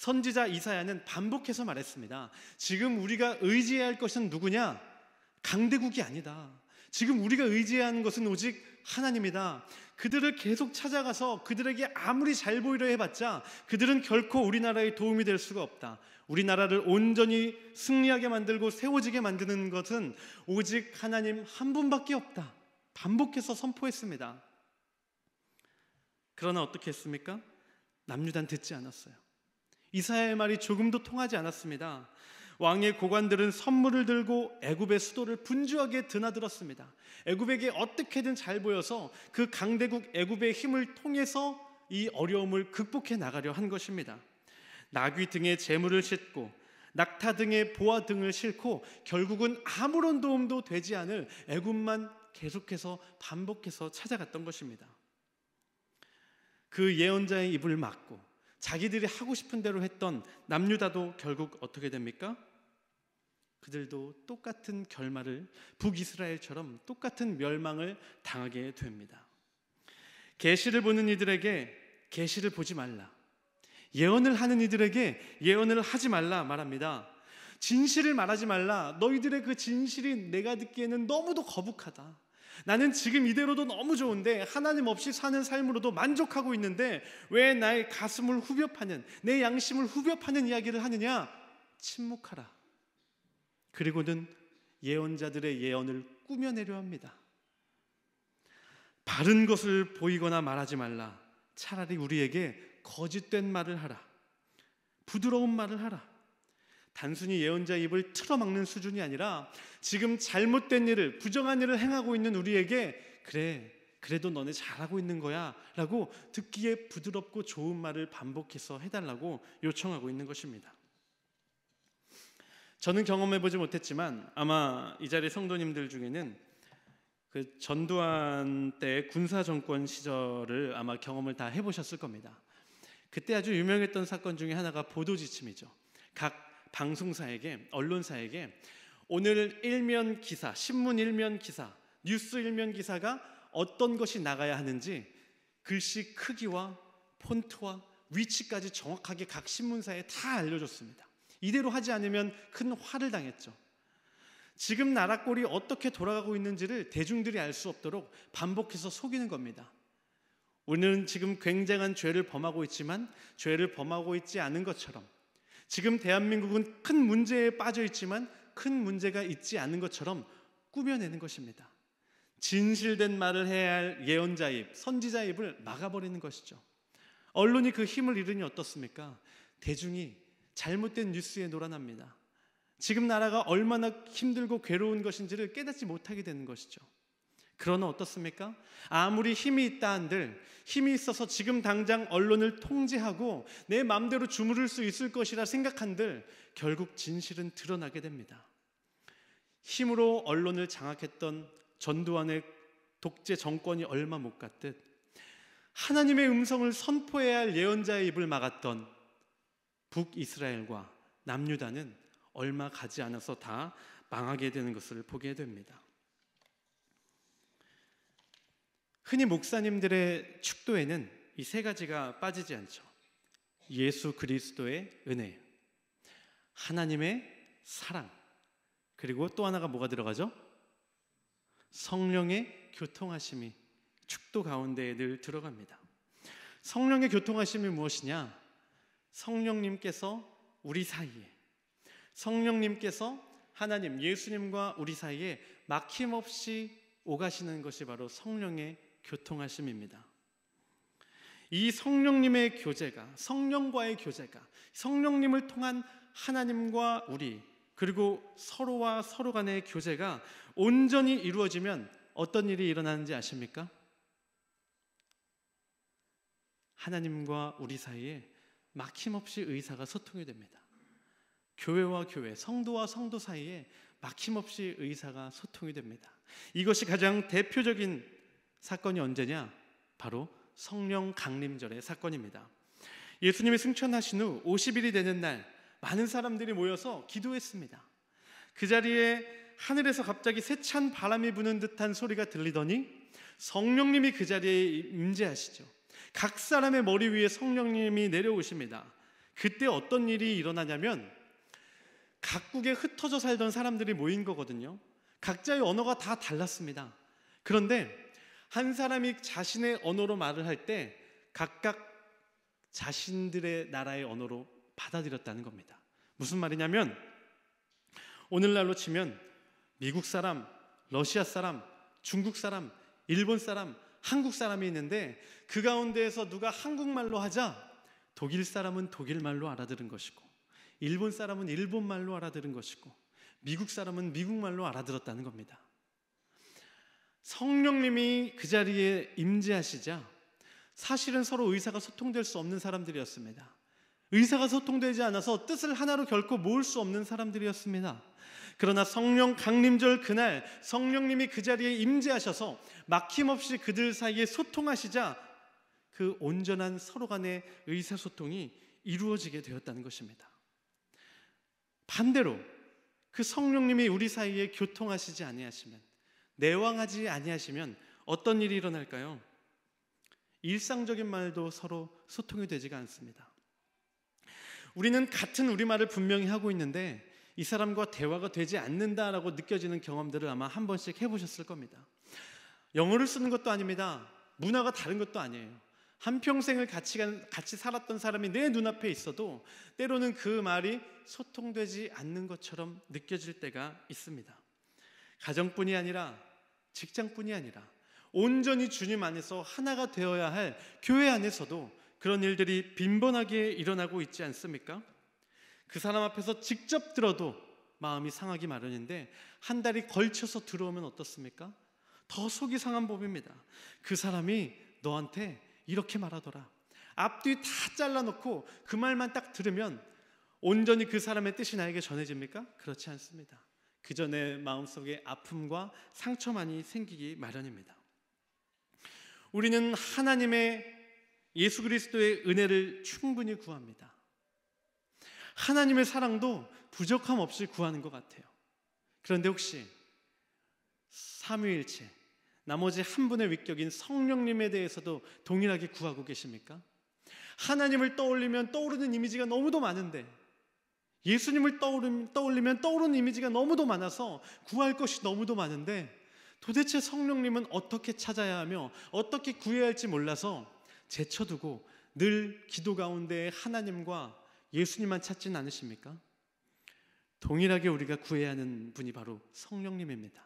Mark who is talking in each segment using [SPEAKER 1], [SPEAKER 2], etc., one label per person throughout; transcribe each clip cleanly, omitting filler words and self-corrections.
[SPEAKER 1] 선지자 이사야는 반복해서 말했습니다. 지금 우리가 의지해야 할 것은 누구냐? 강대국이 아니다. 지금 우리가 의지해야 하는 것은 오직 하나님이다. 그들을 계속 찾아가서 그들에게 아무리 잘 보이려 해봤자 그들은 결코 우리나라에 도움이 될 수가 없다. 우리나라를 온전히 승리하게 만들고 세워지게 만드는 것은 오직 하나님 한 분밖에 없다. 반복해서 선포했습니다. 그러나 어떻게 했습니까? 남유다는 듣지 않았어요. 이사야의 말이 조금도 통하지 않았습니다. 왕의 고관들은 선물을 들고 애굽의 수도를 분주하게 드나들었습니다. 애굽에게 어떻게든 잘 보여서 그 강대국 애굽의 힘을 통해서 이 어려움을 극복해 나가려 한 것입니다. 나귀 등에 재물을 싣고 낙타 등에 보화 등을 싣고 결국은 아무런 도움도 되지 않을 애굽만 계속해서 반복해서 찾아갔던 것입니다. 그 예언자의 입을 막고 자기들이 하고 싶은 대로 했던 남유다도 결국 어떻게 됩니까? 그들도 똑같은 결말을, 북이스라엘처럼 똑같은 멸망을 당하게 됩니다. 계시를 보는 이들에게 계시를 보지 말라, 예언을 하는 이들에게 예언을 하지 말라 말합니다. 진실을 말하지 말라. 너희들의 그 진실이 내가 듣기에는 너무도 거북하다. 나는 지금 이대로도 너무 좋은데, 하나님 없이 사는 삶으로도 만족하고 있는데 왜 나의 가슴을 후벼 파는, 내 양심을 후벼 파는 이야기를 하느냐? 침묵하라. 그리고는 예언자들의 예언을 꾸며내려 합니다. 바른 것을 보이거나 말하지 말라. 차라리 우리에게 거짓된 말을 하라. 부드러운 말을 하라. 단순히 예언자 입을 틀어막는 수준이 아니라 지금 잘못된 일을, 부정한 일을 행하고 있는 우리에게 그래도 너네 잘하고 있는 거야 라고 듣기에 부드럽고 좋은 말을 반복해서 해달라고 요청하고 있는 것입니다. 저는 경험해보지 못했지만 아마 이 자리 성도님들 중에는 그 전두환 때 군사정권 시절을 아마 경험을 다 해보셨을 겁니다. 그때 아주 유명했던 사건 중에 하나가 보도지침이죠. 각 방송사에게, 언론사에게 오늘 일면 기사, 신문 일면 기사, 뉴스 일면 기사가 어떤 것이 나가야 하는지 글씨 크기와 폰트와 위치까지 정확하게 각 신문사에 다 알려줬습니다. 이대로 하지 않으면 큰 화를 당했죠. 지금 나라 꼴이 어떻게 돌아가고 있는지를 대중들이 알 수 없도록 반복해서 속이는 겁니다. 우리는 지금 굉장한 죄를 범하고 있지만 죄를 범하고 있지 않은 것처럼, 지금 대한민국은 큰 문제에 빠져 있지만 큰 문제가 있지 않은 것처럼 꾸며내는 것입니다. 진실된 말을 해야 할 예언자 입, 선지자 입을 막아버리는 것이죠. 언론이 그 힘을 잃으니 어떻습니까? 대중이 잘못된 뉴스에 놀아납니다. 지금 나라가 얼마나 힘들고 괴로운 것인지를 깨닫지 못하게 되는 것이죠. 그러나 어떻습니까? 아무리 힘이 있다 한들, 힘이 있어서 지금 당장 언론을 통제하고 내 마음대로 주무를 수 있을 것이라 생각한들 결국 진실은 드러나게 됩니다. 힘으로 언론을 장악했던 전두환의 독재 정권이 얼마 못 갔듯 하나님의 음성을 선포해야 할 예언자의 입을 막았던 북이스라엘과 남유다는 얼마 가지 않아서 다 망하게 되는 것을 보게 됩니다. 흔히 목사님들의 축도에는 이 세 가지가 빠지지 않죠. 예수 그리스도의 은혜, 하나님의 사랑, 그리고 또 하나가 뭐가 들어가죠? 성령의 교통하심이 축도 가운데에 늘 들어갑니다. 성령의 교통하심이 무엇이냐? 성령님께서 우리 사이에, 성령님께서 하나님, 예수님과 우리 사이에 막힘없이 오가시는 것이 바로 성령의 교통하심입니다. 이 성령님의 교제가, 성령과의 교제가, 성령님을 통한 하나님과 우리, 그리고 서로와 서로 간의 교제가 온전히 이루어지면 어떤 일이 일어나는지 아십니까? 하나님과 우리 사이에 막힘없이 의사가 소통이 됩니다. 교회와 교회, 성도와 성도 사이에 막힘없이 의사가 소통이 됩니다. 이것이 가장 대표적인 사건이 언제냐? 바로 성령 강림절의 사건입니다. 예수님이 승천하신 후 50일이 되는 날 많은 사람들이 모여서 기도했습니다. 그 자리에 하늘에서 갑자기 세찬 바람이 부는 듯한 소리가 들리더니 성령님이 그 자리에 임재하시죠. 각 사람의 머리 위에 성령님이 내려오십니다. 그때 어떤 일이 일어나냐면 각국에 흩어져 살던 사람들이 모인 거거든요. 각자의 언어가 다 달랐습니다. 그런데 한 사람이 자신의 언어로 말을 할 때 각각 자신들의 나라의 언어로 받아들였다는 겁니다. 무슨 말이냐면 오늘날로 치면 미국 사람, 러시아 사람, 중국 사람, 일본 사람, 한국 사람이 있는데 그 가운데에서 누가 한국말로 하자 독일 사람은 독일말로 알아들은 것이고 일본 사람은 일본말로 알아들은 것이고 미국 사람은 미국말로 알아들었다는 겁니다. 성령님이 그 자리에 임재하시자 사실은 서로 의사가 소통될 수 없는 사람들이었습니다. 의사가 소통되지 않아서 뜻을 하나로 결코 모을 수 없는 사람들이었습니다. 그러나 성령 강림절 그날 성령님이 그 자리에 임재하셔서 막힘없이 그들 사이에 소통하시자 그 온전한 서로 간의 의사소통이 이루어지게 되었다는 것입니다. 반대로 그 성령님이 우리 사이에 교통하시지 아니하시면, 내왕하지 아니하시면 어떤 일이 일어날까요? 일상적인 말도 서로 소통이 되지가 않습니다. 우리는 같은 우리말을 분명히 하고 있는데 이 사람과 대화가 되지 않는다라고 느껴지는 경험들을 아마 한 번씩 해보셨을 겁니다. 영어를 쓰는 것도 아닙니다. 문화가 다른 것도 아니에요. 한평생을 같이 살았던 사람이 내 눈앞에 있어도 때로는 그 말이 소통되지 않는 것처럼 느껴질 때가 있습니다. 가정뿐이 아니라 직장뿐이 아니라 온전히 주님 안에서 하나가 되어야 할 교회 안에서도 그런 일들이 빈번하게 일어나고 있지 않습니까? 그 사람 앞에서 직접 들어도 마음이 상하기 마련인데 한 달이 걸쳐서 들어오면 어떻습니까? 더 속이 상한 법입니다. 그 사람이 너한테 이렇게 말하더라. 앞뒤 다 잘라놓고 그 말만 딱 들으면 온전히 그 사람의 뜻이 나에게 전해집니까? 그렇지 않습니다. 그 전에 마음속에 아픔과 상처만이 생기기 마련입니다. 우리는 하나님의 예수 그리스도의 은혜를 충분히 구합니다. 하나님의 사랑도 부족함 없이 구하는 것 같아요. 그런데 혹시 삼위일체 나머지 한 분의 위격인 성령님에 대해서도 동일하게 구하고 계십니까? 하나님을 떠올리면 떠오르는 이미지가 너무도 많은데 예수님을 떠올리면 떠오르는 이미지가 너무도 많아서 구할 것이 너무도 많은데 도대체 성령님은 어떻게 찾아야 하며 어떻게 구해야 할지 몰라서 제쳐두고 늘 기도 가운데 하나님과 예수님만 찾지는 않으십니까? 동일하게 우리가 구해야 하는 분이 바로 성령님입니다.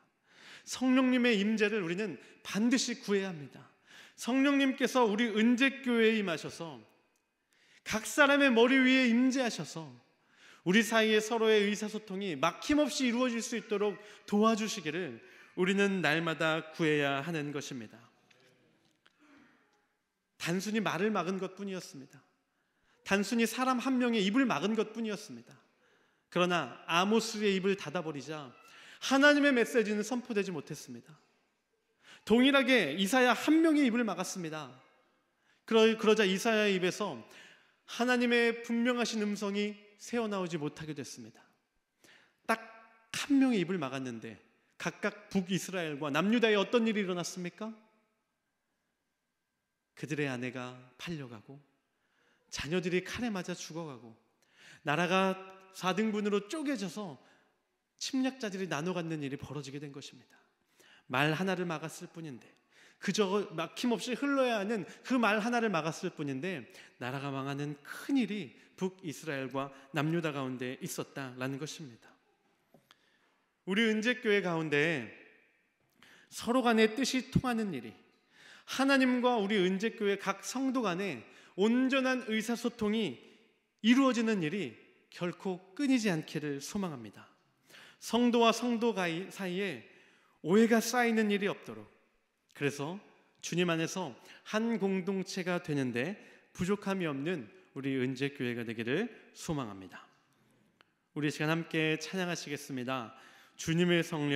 [SPEAKER 1] 성령님의 임재를 우리는 반드시 구해야 합니다. 성령님께서 우리 은재교회에 임하셔서 각 사람의 머리 위에 임재하셔서 우리 사이에 서로의 의사소통이 막힘없이 이루어질 수 있도록 도와주시기를 우리는 날마다 구해야 하는 것입니다. 단순히 말을 막은 것뿐이었습니다. 단순히 사람 한 명의 입을 막은 것뿐이었습니다. 그러나 아모스의 입을 닫아버리자 하나님의 메시지는 선포되지 못했습니다. 동일하게 이사야 한 명의 입을 막았습니다. 그러자 이사야의 입에서 하나님의 분명하신 음성이 새어나오지 못하게 됐습니다. 딱 한 명의 입을 막았는데 각각 북이스라엘과 남유다에 어떤 일이 일어났습니까? 그들의 아내가 팔려가고 자녀들이 칼에 맞아 죽어가고 나라가 4등분으로 쪼개져서 침략자들이 나눠 갖는 일이 벌어지게 된 것입니다. 말 하나를 막았을 뿐인데 그저 막힘없이 흘러야 하는 그 말 하나를 막았을 뿐인데 나라가 망하는 큰 일이 북이스라엘과 남유다 가운데 있었다라는 것입니다. 우리 은재교회 가운데 서로 간의 뜻이 통하는 일이 하나님과 우리 은재교회 각 성도 간에 온전한 의사소통이 이루어지는 일이 결코 끊이지 않기를 소망합니다. 성도와 성도 사이에 오해가 쌓이는 일이 없도록 그래서 주님 안에서 한 공동체가 되는데 부족함이 없는 우리 은재교회가 되기를 소망합니다. 우리 시간 함께 찬양하시겠습니다. 주님의 성령